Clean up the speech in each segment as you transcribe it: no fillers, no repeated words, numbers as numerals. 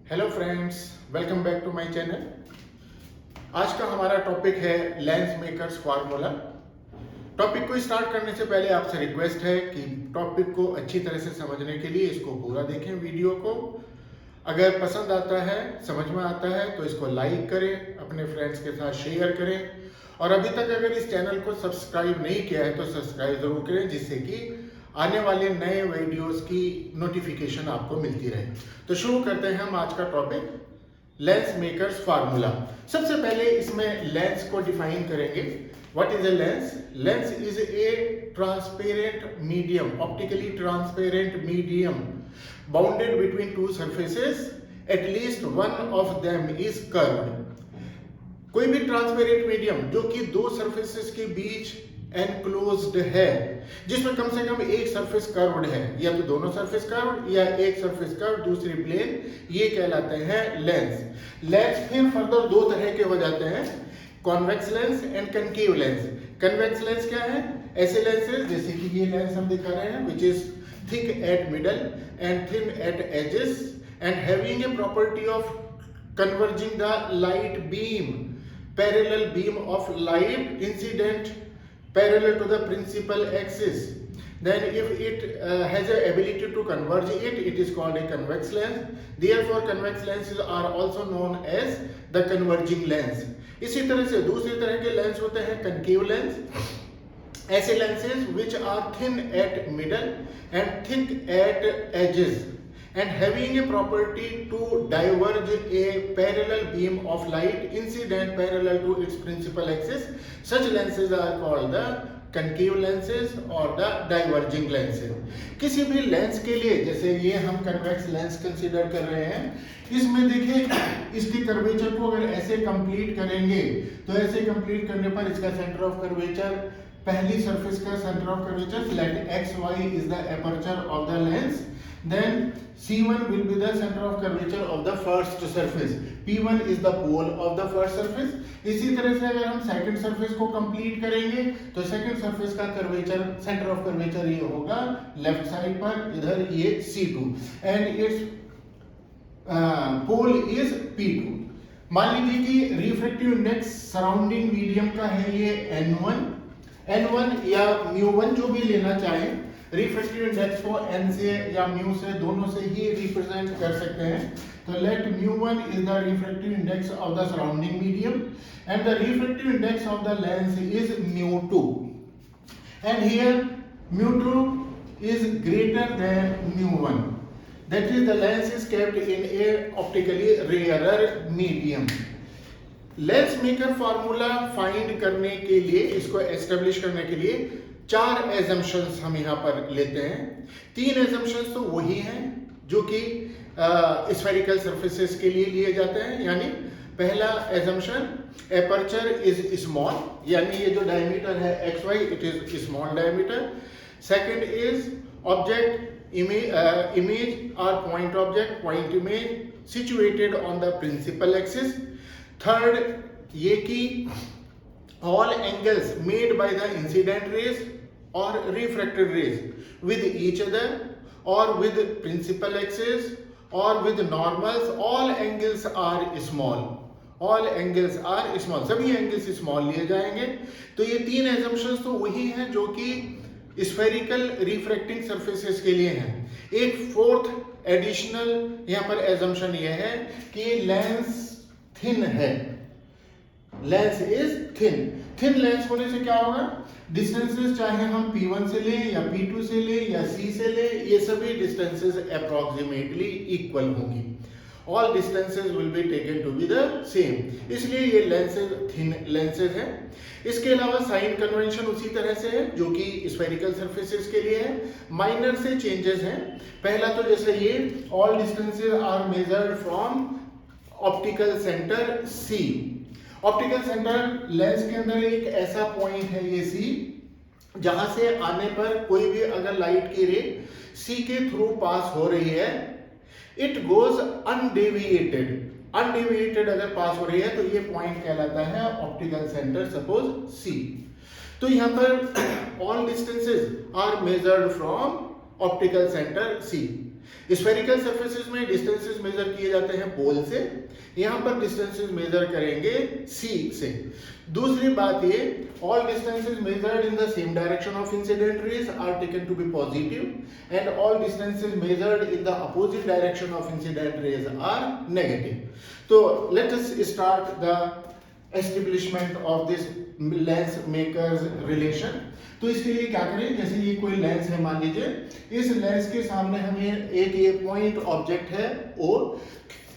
Hello friends, welcome back to my channel. आज का हमारा टॉपिक है लेंस मेकर्स फार्मूला। टॉपिक को स्टार्ट करने से पहले आपसे रिक्वेस्ट है कि टॉपिक को अच्छी तरह से समझने के लिए इसको पूरा देखें वीडियो को। अगर पसंद आता है, समझ में आता है तो इसको लाइक करें, अपने फ्रेंड्स के साथ शेयर करें और अभी तक अगर इस चैनल को सब्सक्राइब नहीं किया है तो सब्सक्राइब जरूर करें, जिससे कि आने वाले नए वीडियोस की नोटिफिकेशन आपको मिलती रहे। तो शुरू करते हैं हम आज का टॉपिक, लेंस मेकर्स फार्मूला। सबसे पहले इसमें लेंस को डिफाइन करेंगे। What is a lens? Lens is a transparent medium, optically transparent medium bounded between two surfaces, at least one of them is curved. कोई भी ट्रांसपेरेंट मीडियम जो कि दो सरफेसेस के बीच एनक्लोज्ड है, जिसमें कम से कम एक सरफेस कर्व्ड है, या तो दोनों सरफेस कर्व्ड या एक सरफेस कर्व्ड दूसरी प्लेन, ये कहलाते हैं लेंस। लेंस फिर फर्दर दो तरह के हो जाते हैं, convex lens and concave lens. Convex lens क्या है? ऐसे लेंसेज जैसे कि ये लेंस हम दिखा रहे हैं, which is thick at middle and thin at edges and having a property of converging the light beam, parallel beam of light incident parallel to the principal axis. Then if it has a ability to converge it, it is called a convex lens. Therefore convex lenses are also known as the converging lens. इसी तरह से दूसरी तरह के lens होते हैं concave lens. ऐसे lenses which are thin at middle and thick at edges and having a property to diverge a parallel beam of light incident parallel to its principal axis. Such lenses are called the concave lenses or the diverging lenses. किसी भी lens के लिए, जैसे ये हम convex lens consider कर रहे हैं, इसमें देखिए इसकी कर्वेचर को अगर ऐसे कंप्लीट करेंगे तो ऐसे कंप्लीट करने पर इसका सेंटर ऑफ कर्वेचर, पहली सरफेस का centre of curvature, let X Y is the aperture of the lens, then C1 will be the center of curvature of the first surface, P1 is the pole of the first surface. इसी तरह से अगर हम second surface को complete करेंगे तो second surface का curvature, centre of curvature ये होगा लेफ्ट साइड पर, इधर ये C2 and it's pole is P2. मान लीजिए कि रिफ्रैक्टिव इंडेक्स सराउंडिंग मीडियम का है ये N1 या μ1 जो भी लेना चाहें, रिफ्रैक्टिव इंडेक्स को n से या म्यू से, दोनों से ही रिप्रेजेंट कर सकते हैं। तो let μ1 is the refractive index of the surrounding medium and the refractive index of the lens is μ2 and here μ2 is greater than μ1, that is the lens is kept in a optically rarer medium. Lens maker formula find करने के लिए, इसको establish करने के लिए चार assumptions हम यहाँ पर लेते हैं। तीन एजम्पशंस तो वही हैं जो कि स्फेरिकल सरफेसेस के लिए लिए जाते हैं। यानी पहला एजम्पशन, एपर्चर इज स्मॉल, यानी ये जो डायमीटर है X Y, it is small diameter. Second is object image और point image situated on the principal axis. Third ये कि all angles made by the incident rays or refracted rays with each other or with principal axis or with normals, all angles are small, all angles are small, सभी angles small लिए जाएंगे। तो ये तीन assumptions तो वही हैं जो कि स्फेरिकल रिफ्रैक्टिंग सरफेसेस के लिए हैं। एक फोर्थ एडिशनल यहाँ पर एजम्पशन ये है कि लेंस थिन है, लेंस इज थिन लेंस होने से क्या होगा, डिस्टेंसेस चाहे हम P1 से लें या P2 से लें या C से लें, ये सभी डिस्टेंसेस अप्रोक्सीमेटली इक्वल होंगी। All distances will be taken to be the same, इसलिए ये लेंसेज थिन लेंसेज हैं। इसके अलावा साइन कन्वेंशन उसी तरह से है जो कि स्फेरिकल सरफेसेस के लिए है। माइनर से चेंजेस हैं। पहला तो जैसे ये, all distances are measured from optical centre C। Optical centre lens के अंदर एक ऐसा पॉइंट है ये C, जहां से आने पर कोई भी अगर लाइट की रे C के थ्रू पास हो रही है, इट गोज अनडेविएटेड अगर पास हो रही है तो ये पॉइंट कहलाता है ऑप्टिकल सेंटर, सपोज C। तो यहां पर all distances are measured from optical centre C. Spherical surfaces में डिस्टेंसेस मेजर किए जाते हैं पोल से, यहां पर डिस्टेंसेस मेजर करेंगे सी से। दूसरी बात ये, all distances measured in the same direction of incident rays are taken to be positive and all distances measured in the opposite direction of incident rays are negative. तो let us start the establishment of this lens makers relation. तो इसके लिए क्या करें, जैसे ये कोई lens है, मान लीजिए इस लेंस के सामने हमें एक ये पॉइंट ऑब्जेक्ट है ओ,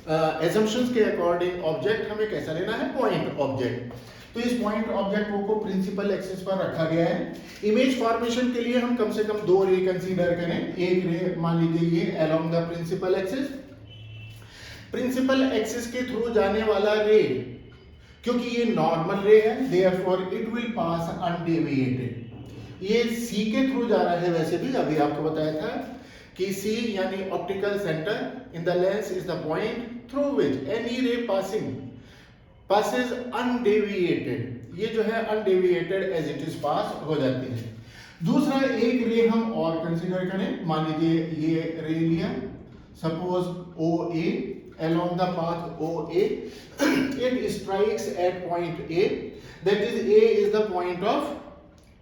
एजम्पशंस के अकॉर्डिंग ऑब्जेक्ट हमें कैसा लेना है, पॉइंट ऑब्जेक्ट। तो इस पॉइंट ऑब्जेक्ट को प्रिंसिपल एक्सिस पर रखा गया है। इमेज फॉर्मेशन के लिए हम कम से कम दो रे कंसीडर करें। एक रे मान लीजिए ये along the principal axis, principal axis के थ्रू जाने वाला रे, क्योंकि ये नॉर्मल रे है, therefore it will pass undeviated. ये सी के थ्रू जा रहा है, वैसे भी अभी आपको बताया था कि सी यानी optical centre in the lens is the point through which any ray passes undeviated। ये जो है undeviated as it is pass हो जाती है। दूसरा एक रे हम और कंसीडर करें, मान लीजिए ये रे लिया, suppose O A, along the path OA it strikes at point A, that is A is the point of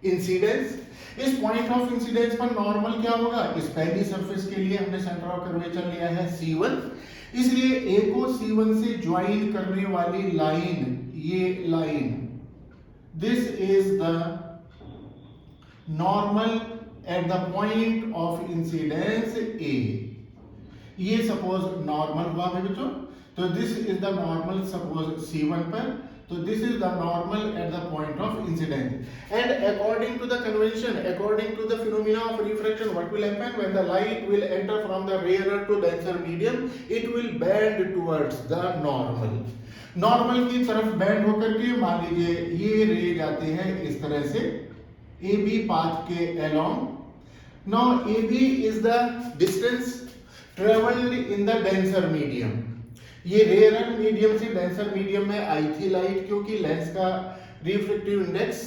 incidence। इस पॉइंट ऑफ इंसिडेंस पर नॉर्मल क्या होगा, इस पहली सरफेस के लिए हमने सेंटर ऑफ कर्वेचर लिया है C1, इसलिए A को C1 से ज्वाइन करने वाली लाइन, ये line, this is the normal at the point of incidence A। ये सपोज नॉर्मल हुआ मेरे बच्चों, तो this is the normal suppose C1 पर, तो this is the normal at the point of incidence. And according to the convention, according to the phenomena of refraction, what will happen when the light will enter from the rare to denser medium, it will bend towards the normal. Normal की तरफ bend होकर के मान लीजिए ये रे जाते हैं इस तरह से ए बी पाथ के अलोंग। Now A B is the distance travelled in the denser medium. ये रेयर मीडियम से डेंसर मीडियम में आई थी लाइट, क्योंकि लेंस का रिफ्रैक्टिव इंडेक्स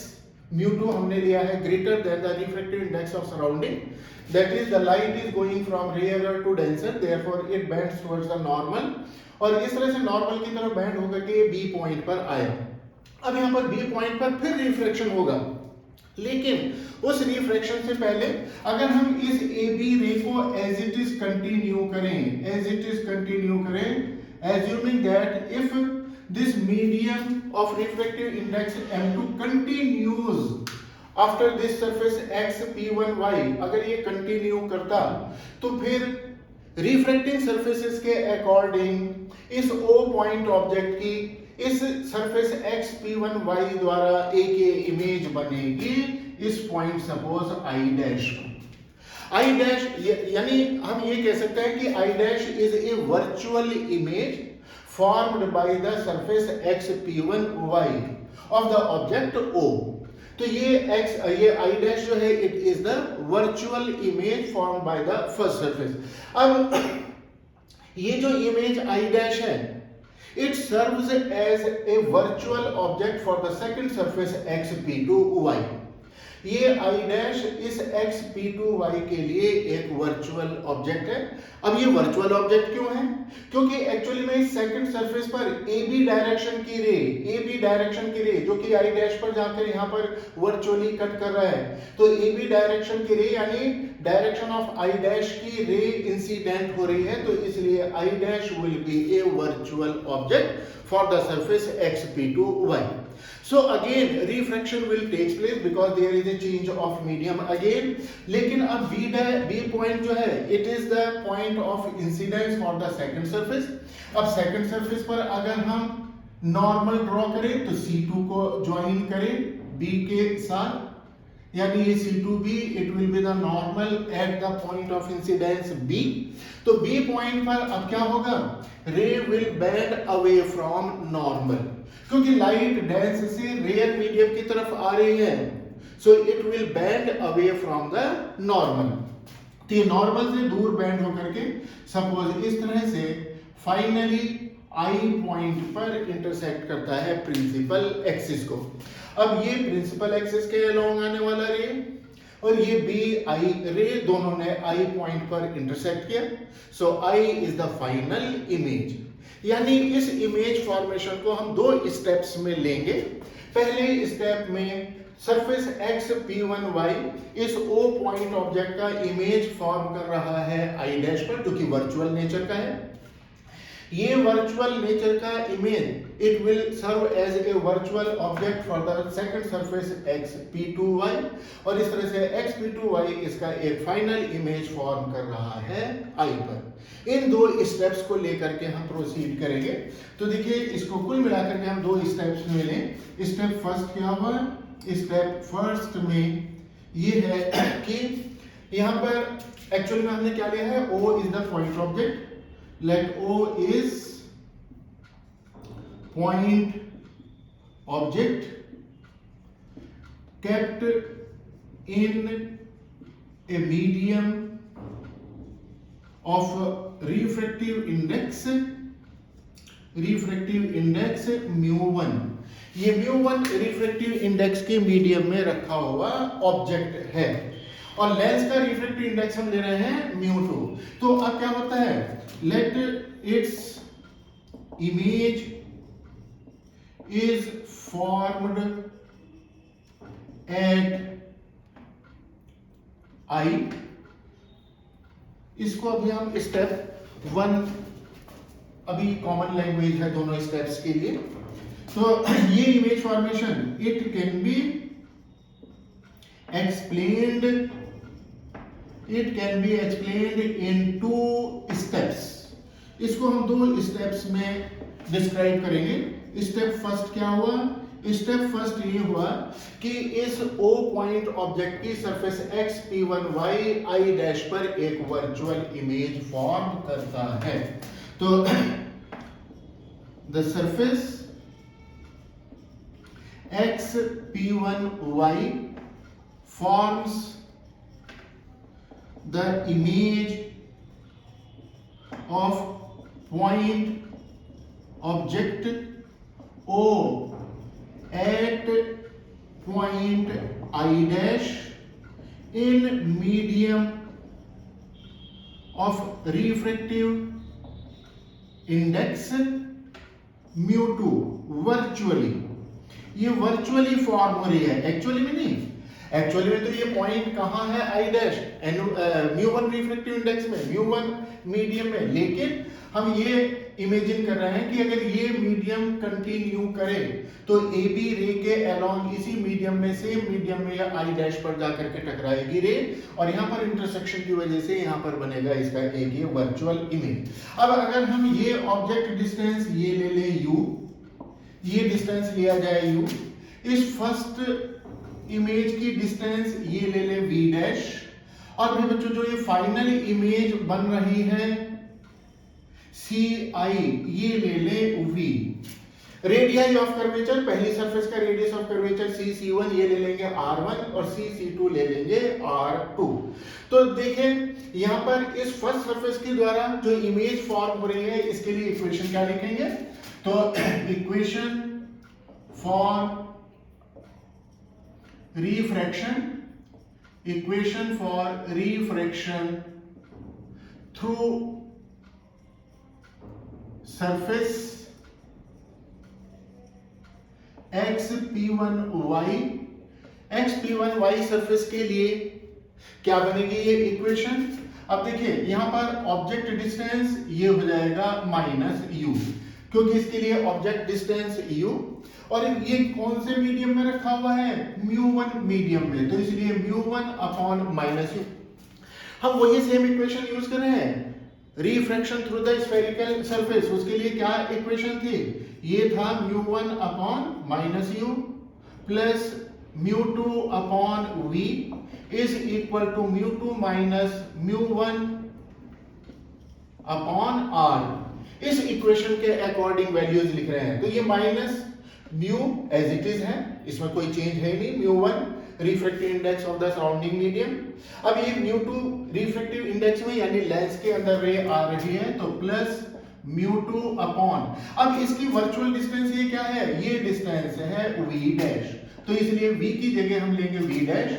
μ2 हमने लिया है greater than the refractive index of surrounding, that is the light is going from rare to denser, therefore it bends towards the normal. और इस तरह से नॉर्मल की तरफ बेंड होकर के बी पॉइंट पर आया। अब यहाँ पर बी पॉइंट पर फिर रिफ्रैक्शन होगा, लेकिन उस रिफ्रैक्शन से पहले अगर हम इस ए बी रे को एज इट इज कंटिन्यू करें, एज इट इज कंटिन्यू करें, assuming that if this medium of refractive index M2 continues after this surface x P1y, अगर ये कंटिन्यू करता तो फिर रिफ्रैक्टिंग सरफेसेस के अकॉर्डिंग इस O पॉइंट ऑब्जेक्ट की इस सरफेस x P1y द्वारा A के इमेज बनेगी इस पॉइंट सपोज I डैश को। I dash यानी हम ये कह सकते हैं कि I dash is a virtual image formed by the surface x P1y of the object O। तो ये I dash जो है it is the virtual image formed by the first surface। अब ये जो image I dash है it serves as a virtual object for the second surface x P2y। ये I dash इस x P2y के लिए एक वर्चुअल ऑब्जेक्ट है। अब ये वर्चुअल ऑब्जेक्ट क्यों है, क्योंकि एक्चुअली में इस सेकंड सरफेस पर AB डायरेक्शन की रे जो कि I डैश पर जाकर यहाँ पर वर्चुअली कट कर रहा है, तो AB डायरेक्शन की रे यानी डायरेक्शन ऑफ I डैश की रे इंसिडेंट हो रही है, तो इसलिए I dash will be A virtual object for the surface x P2y। So again refraction will take place because there is a change of medium again। लेकिन अब B point जो है it is the point of incidence for the second surface। अब second surface पर अगर हम normal draw करें तो C2 को join करें B के साथ, यानी ये C2B it will be the normal at the point of incidence B। तो B पॉइंट पर अब क्या होगा, रे will bend away from normal, क्योंकि लाइट डेंस से रेयर मीडियम की तरफ आ रही है, so it will bend away from the normal. तो ये नॉर्मल से दूर बेंड होकर के सपोज इस तरह से फाइनली I पॉइंट पर इंटरसेक्ट करता है प्रिंसिपल एक्सिस को। अब ये प्रिंसिपल एक्सिस के अलोंग आने वाला रे और ये बी आई रे दोनों ने आई पॉइंट पर इंटरसेक्ट किया, सो I is the final image. यानी इस इमेज फॉर्मेशन को हम दो स्टेप्स में लेंगे। पहले स्टेप में सरफेस एक्स P1y इस O पॉइंट ऑब्जेक्ट का इमेज फॉर्म कर रहा है आई डैश पर, जो कि वर्चुअल नेचर का है। ये वर्चुअल नेचर का image it will serve as a virtual object for the second surface X P2y, और इस तरह से एक्स P2y इसका एक फाइनल इमेज फॉर्म कर रहा है आई पर। इन दो स्टेप्स को लेकर के हम प्रोसीड करेंगे। तो देखिए, इसको कुल मिलाकर के हम दो स्टेप्स में लें। स्टेप फर्स्ट क्या हुआ? स्टेप फर्स्ट में ये है कि यहां पर एक्चुअली में हमने क्या लिया है, O is the point object. Let O is point object kept in a medium of refractive index mu1। ये mu1 रिफ्रैक्टिव इंडेक्स के मीडियम में रखा हुआ ऑब्जेक्ट है, और लेंस का रिफ्रैक्टिव इंडेक्स हम ले रहे हैं mu2। तो अब क्या होता है, let its image is formed at I. इसको अभी हम स्टेप 1, अभी कॉमन लैंग्वेज है दोनों स्टेप्स के लिए। तो ये image formation it can B explained in 2 steps। इसको हम 2 स्टेप्स में डिस्क्राइब करेंगे। स्टेप फर्स्ट क्या हुआ? स्टेप फर्स्ट ये हुआ कि इस O पॉइंट ऑब्जेक्ट की सरफेस एक्स P1y आई डैश पर एक वर्चुअल इमेज फॉर्म करता है। तो the surface x P1y forms the image of point object O at point I dash in medium of refractive index mu2 virtually. ये virtually form हो रही है, actually में नहीं। एक्चुअली में तो ये पॉइंट कहां है, I dash mu1 refractive index में, mu1 मीडियम में। लेकिन हम ये इमेजिन कर रहे हैं कि अगर ये मीडियम कंटिन्यू करे तो ए बी रे के अलोंग इसी मीडियम में, सेम मीडियम में या आई डैश पर जाकर के टकराएगी रे, और यहाँ पर इंटरसेक्शन की वजह से यहाँ पर बनेगा इसका एक ये वर्चुअल इमेज। अब अगर हम ये ऑब्जेक्ट डिस्टेंस ये ले ले u, ये डिस्टेंस लिया जाए u, इस फर्स्ट इमेज की डिस्टेंस ये ले ले v डैश, और फिर बच्चों जो ये फाइनल इमेज बन रही है सी आई, ये ले ले v। रेडियस ऑफ कर्वेचर, पहली सरफेस का रेडियस ऑफ कर्वेचर C1 ये ले लेंगे R1 और C2 ले लेंगे R2। तो देखें यहां पर इस फर्स्ट सरफेस के द्वारा जो इमेज फॉर्म हो रही है, इसके लिए इक्वेशन क्या लिखेंगे? तो equation for refraction through surface XP1y surface के लिए क्या बनेगी ये इक्वेशन? अब देखिए यहां पर ऑब्जेक्ट डिस्टेंस ये हो जाएगा -u, क्योंकि इसके लिए ऑब्जेक्ट डिस्टेंस u, और ये कौन से मीडियम में रखा हुआ है? mu1 मीडियम में, तो इसलिए mu1 अपॉन -u। हम वही सेम इक्वेशन यूज कर रहे हैं refraction through the spherical surface. उसके लिए क्या इक्वेशन थी? ये था mu1 upon -u plus mu2 upon v is equal to mu2 minus mu1 upon r। इस इक्वेशन के अकॉर्डिंग वैल्यूज लिख रहे हैं। तो ये minus mu as it is है, इसमें कोई चेंज है नहीं, mu1 refractive index of the surrounding medium. अब ये mu2 रिफ्रैक्टिव इंडेक्स में यानी लेंस के अंदर रे आ रही है, तो प्लस mu2 अपॉन, अब इसकी वर्चुअल डिस्टेंस ये क्या है? ये डिस्टेंस है v डैश, तो इसलिए v की जगह हम लेंगे v dash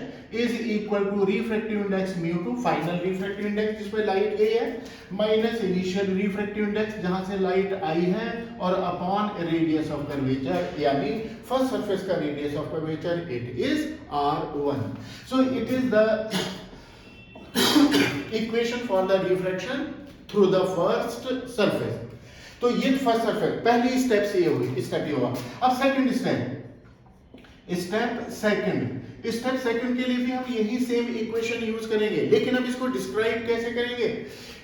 is equal to refractive index μ2 final refractive index जिसमें लाइट गई है माइनस इनिशियल रिफ्रैक्टिव इंडेक्स जहां से लाइट आई है और अपॉन रेडियस ऑफ कर्वेचर यानी फर्स्ट सरफेस का radius of curvature it is r1. So it is the equation for the refraction through the first surface. तो ये फर्स्ट सरफेस पहली step से ये हुई, स्टेप ये हुआ. अब सेकंड स्टेप सेकंड के लिए भी हम यही सेम इक्वेशन यूज करेंगे, लेकिन अब इसको डिस्क्राइब कैसे करेंगे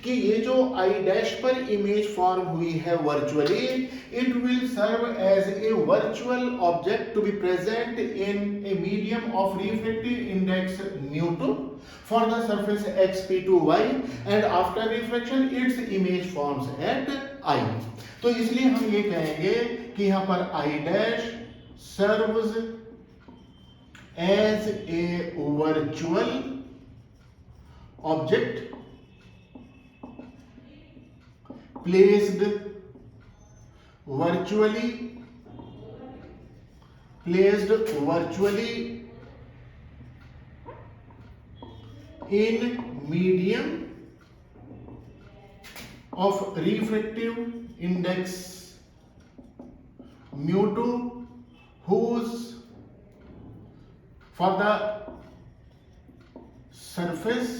कि ये जो आई डैश पर इमेज फॉर्म हुई है virtually, it will serve as a virtual object to be present in a medium of refractive index μ2 for the surface xp2y and after refraction its image forms at I. तो इसलिए हम ये कहेंगे कि यहां पर I dash serves as a virtual object placed virtually in medium of refractive index μ2 whose for the surface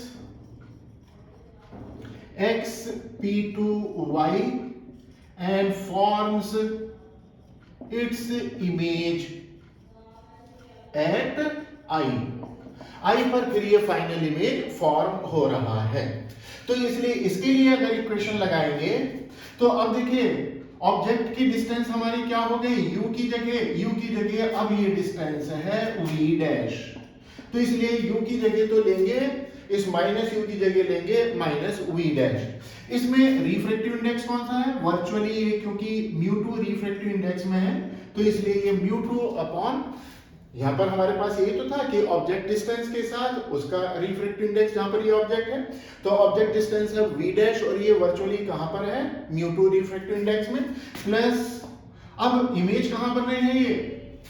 xp2y and forms its image at I पर फिर ये फाइनल इमेज फॉर्म हो रहा है. तो इसलिए इसके लिए अगर इक्वेशन लगाएंगे तो अब देखिए ऑब्जेक्ट की डिस्टेंस हमारी क्या हो गई, u की जगह अब ये डिस्टेंस है v डैश. तो इसलिए u की जगह तो लेंगे, इस माइनस u की जगह लेंगे माइनस v डैश. इसमें रिफ्रैक्टिव इंडेक्स कौन सा है, वर्चुअली ये, क्योंकि μ2 रिफ्रैक्टिव इंडेक्स में है तो इसलिए ये μ2 अपॉन, यहां पर हमारे पास ये तो था कि ऑब्जेक्ट डिस्टेंस के साथ उसका रिफ्रैक्टिव इंडेक्स जहां पर ये ऑब्जेक्ट है तो ऑब्जेक्ट डिस्टेंस है v डैश और ये वर्चुअली कहां पर है μ2 रिफ्रैक्टिव इंडेक्स में, प्लस अब इमेज कहां बन रही है ये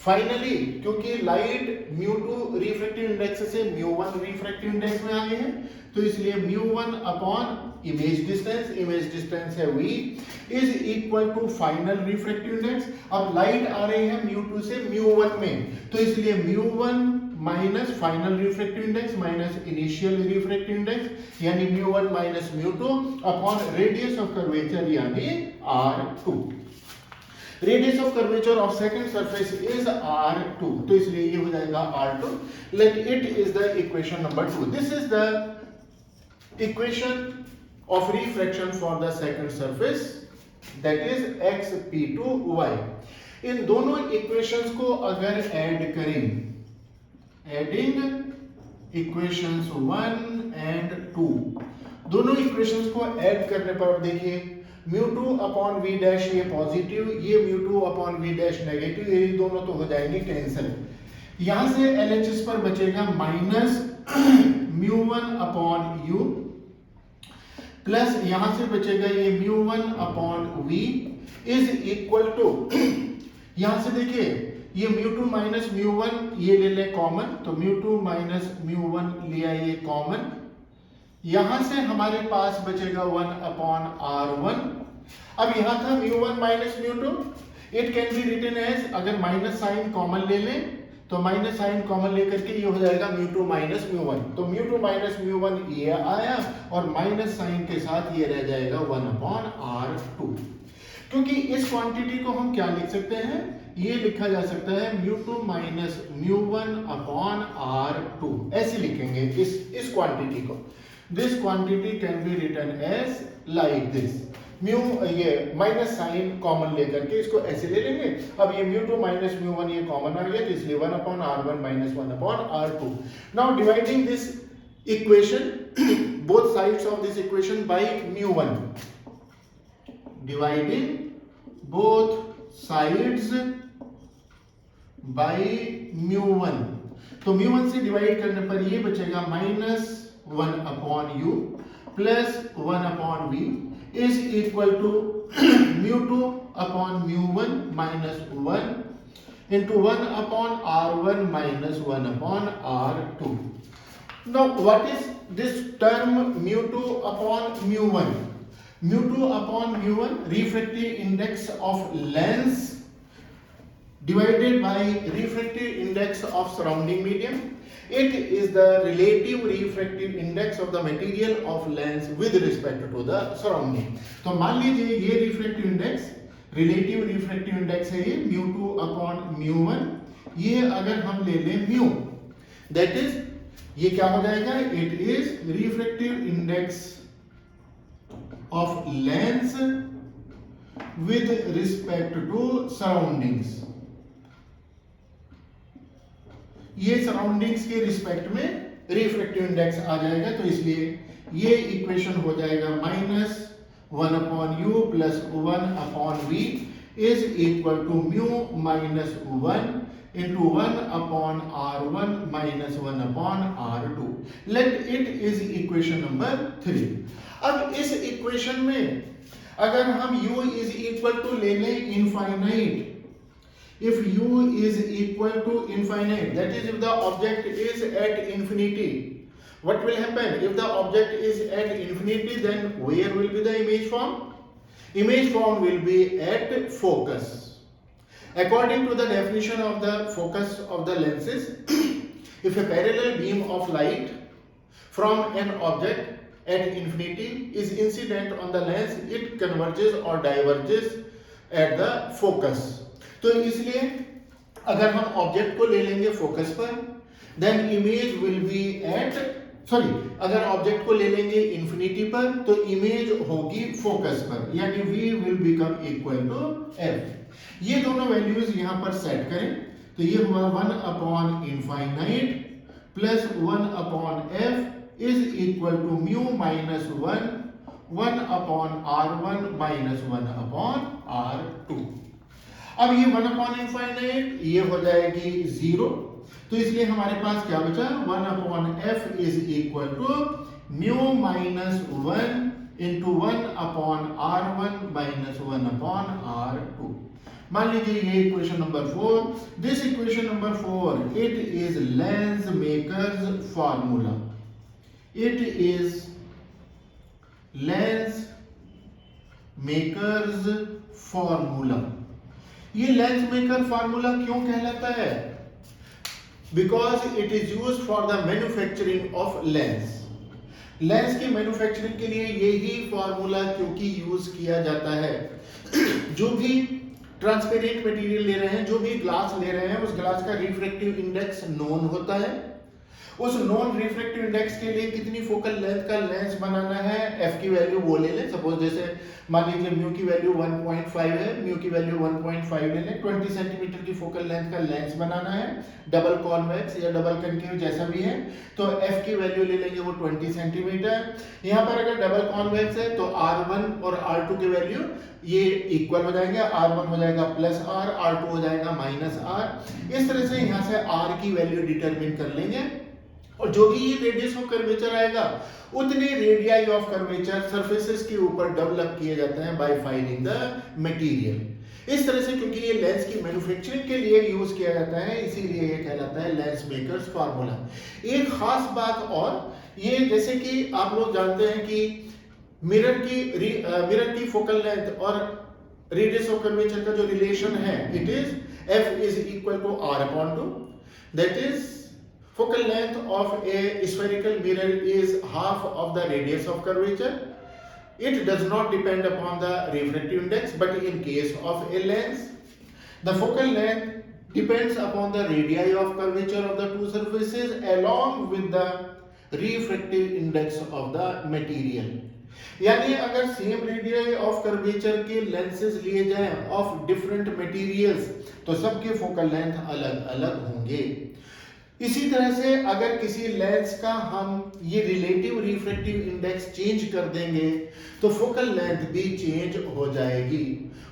फाइनली, क्योंकि लाइट μ2 रिफ्रैक्टिव इंडेक्स से μ1 रिफ्रैक्टिव इंडेक्स में आ गए हैं तो इसलिए μ1 अपॉन इमेज डिस्टेंस है v is equal to final refractive index. अब लाइट आ रही है μ2 से μ1 में तो इसलिए μ1 minus final refractive index minus initial refractive index यानी μ1 minus μ2 upon radius of curvature यानी r2. Radius of curvature of second surface is r2 तो इसलिए ये हो जाएगा r2. Let it is the equation number 2. This is the equation of refraction for the second surface that is xp2y. इन दोनों equations को अगर add करें, adding equations 1 and 2, दोनों इक्वेशंस को ऐड करने पर देखिए μ2 अपॉन v डैश ये पॉजिटिव, ये μ2 अपॉन v डैश नेगेटिव, ये दोनों तो हो जाएंगे कैंसिल. यहां से LHS पर बचेगा माइनस μ1 अपॉन u प्लस यहां से बचेगा ये μ1 upon v is equal to, यहां से देखिए ये μ2 माइनस μ1 ये ले ले कॉमन तो μ2 माइनस μ1 लिया ये कॉमन, यहां से हमारे पास बचेगा 1 अपॉन r1. अब यहां था μ1 minus μ2, it can be written as, अगर माइनस साइन कॉमन ले लें तो माइनस साइन कॉमन लेकर के ये हो जाएगा μ2 माइनस μ1. तो μ2 माइनस μ1 ये आया और माइनस साइन के साथ ये रह जाएगा 1 अपॉन r2. क्योंकि इस क्वांटिटी को हम क्या लिख सकते हैं, ये लिखा जा सकता है μ2 माइनस μ1 अपॉन r2, ऐसे लिखेंगे इस क्वांटिटी को. This quantity can be written as like this. Mu ये माइनस साइन कॉमन लेकर के इसको ऐसे ले लेंगे. अब ये μ2 माइनस μ1 ये कॉमन आ गया तो इसलिए 1 upon r1 minus 1 upon r2. Now dividing this equation both sides of this equation by μ1, dividing both sides by μ1, तो μ1 से डिवाइड करने पर ये बचेगा minus 1 upon u plus 1 upon v is equal to μ2 upon μ1 minus 1 into 1 upon r1 minus 1 upon r2. Now what is this term mu2 upon mu1? Mu2 upon mu1, refractive index of lens divided by refractive index of surrounding medium. It is the relative refractive index of the material of lens with respect to the surrounding. तो मान लीजिए ये refractive index, relative refractive index है ये mu2 upon mu1. ये अगर हम ले लें mu, that is ये क्या हो जाएगा? It is refractive index of lens with respect to surroundings. ये सराउंडिंग्स के रिस्पेक्ट में रिफ्रैक्टिव इंडेक्स आ जाएगा, तो इसलिए ये इक्वेशन हो जाएगा minus 1 upon u plus 1 upon v is equal to mu minus 1 into 1 upon r1 minus 1 upon r2. Let it is equation number 3. अब इस इक्वेशन में अगर हम u इज इक्वल टू ले लें infinite, if u is equal to infinite, that is if the object is at infinity, what will happen? If the object is at infinity, then where will be the image form? Image form will be at focus. According to the definition of the focus of the lenses, if a parallel beam of light from an object at infinity is incident on the lens, it converges or diverges at the focus. तो इसलिए अगर हम object को ले लेंगे focus पर, then image will be at, sorry, अगर object को ले लेंगे इंफिनिटी पर तो इमेज होगी फोकस पर, यानी v will become equal to f. ये दोनों वैल्यूज यहां पर सेट करें तो ये हुआ 1 upon infinite plus 1 upon f is equal to mu minus 1 upon r1 minus 1 upon r2. अब ये 1 अपॉन इनफाइनाइट ये हो जाएगी 0, तो इसलिए हमारे पास क्या बचा? 1 upon f is equal to mu minus 1 into 1 upon r1 minus 1 upon r2. मान लीजिए ये equation number 4. This equation number 4, it is lens makers formula. It is lens makers formula. ये लेंस मेकर फार्मूला क्यों कहलाता है? Because it is used for the manufacturing of lens. Lens की manufacturing के लिए यही फार्मूला क्योंकि यूज किया जाता है. जो भी ट्रांसपेरेंट मटेरियल ले रहे हैं, जो भी ग्लास ले रहे हैं, उस ग्लास का रिफ्रैक्टिव इंडेक्स नोन होता है. उस नॉन रिफ्रैक्टिव इंडेक्स के लिए कितनी फोकल लेंथ का लेंस बनाना है, f की वैल्यू वो ले लें. सपोज जैसे मान लीजिए म्यू की वैल्यू 1.5 है, म्यू की वैल्यू 1.5 ले लें. 20 सेंटीमीटर की फोकल लेंथ का लेंस बनाना है, डबल कॉन्वेक्स या डबल कनकेव जैसा भी है, तो f की वैल्यू ले लेंगे वो 20 सेंटीमीटर. यहाँ पर अगर डबल कॉन्वेक्स है तो r1 और r2 की वैल्यू ये इक्वल हो जाएंगे. r1 हो जाएगा प्लस r, r2 हो जाएगा माइनस r. इस तरह से यहाँ से r की वैल्यू डिटरमिन कर लेंगे और जो भी रेडियस ऑफ कर्वेचर आएगा उतने रेडियाई ऑफ कर्वेचर सरफेसेस के ऊपर डेवलप किए जाते हैं बाय फाइंडिंग द मटेरियल. इस तरह से क्योंकि ये लेंस की मैन्युफैक्चरिंग के लिए यूज किया जाता है, इसीलिए ये कहलाता है लेंस मेकर्स फार्मूला. एक खास बात और ये, जैसे कि आप लोग जानते हैं कि मिरर की फोकल लेंथ और रेडियस ऑफ कर्वेचर का जो रिलेशन है, it is f is equal to r upon 2. That is focal length of a spherical mirror is half of the radius of curvature. It does not depend upon the refractive index, but in case of a lens, the focal length depends upon the radii of curvature of the two surfaces along with the refractive index of the material. यानी अगर same radius of curvature के lenses लिए जाएं of different materials तो सबके focal length अलग अलग होंगे. इसी तरह से अगर किसी लेंस का हम ये रिलेटिव रिफ्रैक्टिव इंडेक्स चेंज कर देंगे तो फोकल लेंथ भी चेंज हो जाएगी.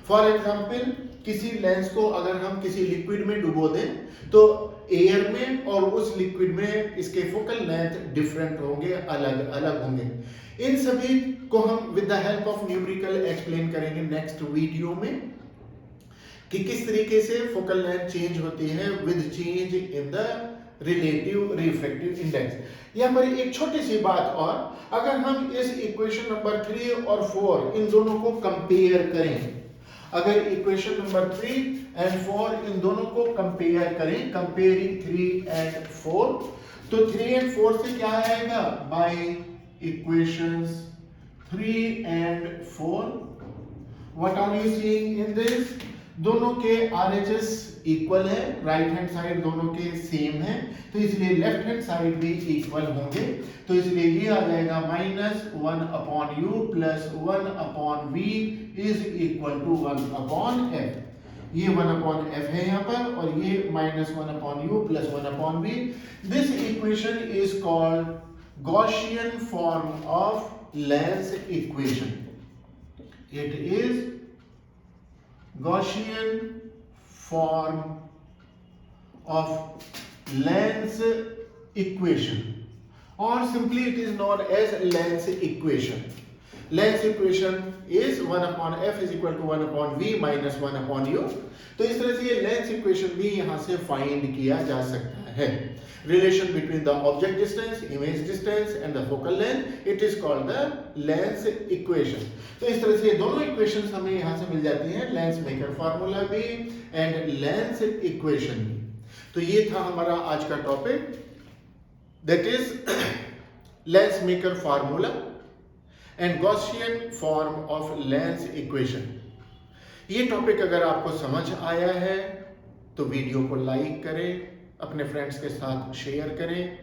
फॉर एग्जांपल किसी लेंस को अगर हम किसी लिक्विड में डुबो दें तो एयर में और उस लिक्विड में इसके फोकल लेंथ डिफरेंट होंगे, अलग अलग होंगे. इन सभी को हम with the help of numerical explain करेंगे नेक्स्ट वीडियो में. कि किस तरीके से फोकल लेंथ चेंज होती है with change in the relative refractive index. यहाँ पर एक छोटी सी बात और, अगर हम इस इक्वेशन नंबर 3 और 4 इन दोनों को कंपेयर करें, अगर इक्वेशन नंबर 3 एंड 4 इन दोनों को कंपेयर करें, कंपेयरिंग 3 एंड 4, तो 3 एंड 4 से क्या आएगा, by equations 3 and 4 what are you seeing in this, दोनों के RHS इक्वल है, राइट हैंड साइड दोनों के सेम है, तो इसलिए लेफ्ट हैंड साइड भी इक्वल होंगे, तो इसलिए ये आ जाएगा -1/u plus 1/v is equal to 1/f। ये 1/f है यहाँ पर, और ये -1/u plus 1/v। This equation is called Gaussian form of lens equation. It is Gaussian form of Lenz equation, or simply it is known as Lenz equation. Lenz equation is 1/f is equal to 1/v minus 1/u। तो इस तरह से ये Lenz equation भी यहाँ से find किया जा सकता है। Relation between the object distance, image distance and the focal length, it is called the Lenz equation। तो इस तरह से दोनों इक्वेशंस हमें यहाँ से मिल जाती हैं, लेंस मेकर फार्मूला भी एंड लेंस इक्वेशन भी। तो ये था हमारा आज का topic, that is lens maker formula and Gaussian form of lens equation. ये टॉपिक अगर आपको समझ आया है तो वीडियो को लाइक करें, अपने फ्रेंड्स के साथ शेयर करें,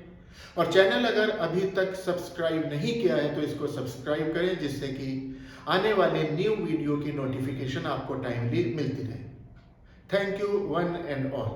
और चैनल अगर अभी तक सब्सक्राइब नहीं किया है तो इसको सब्सक्राइब करें, जिससे कि आने वाले न्यू वीडियो की नोटिफिकेशन आपको टाइमली मिलती रहे। Thank you one and all.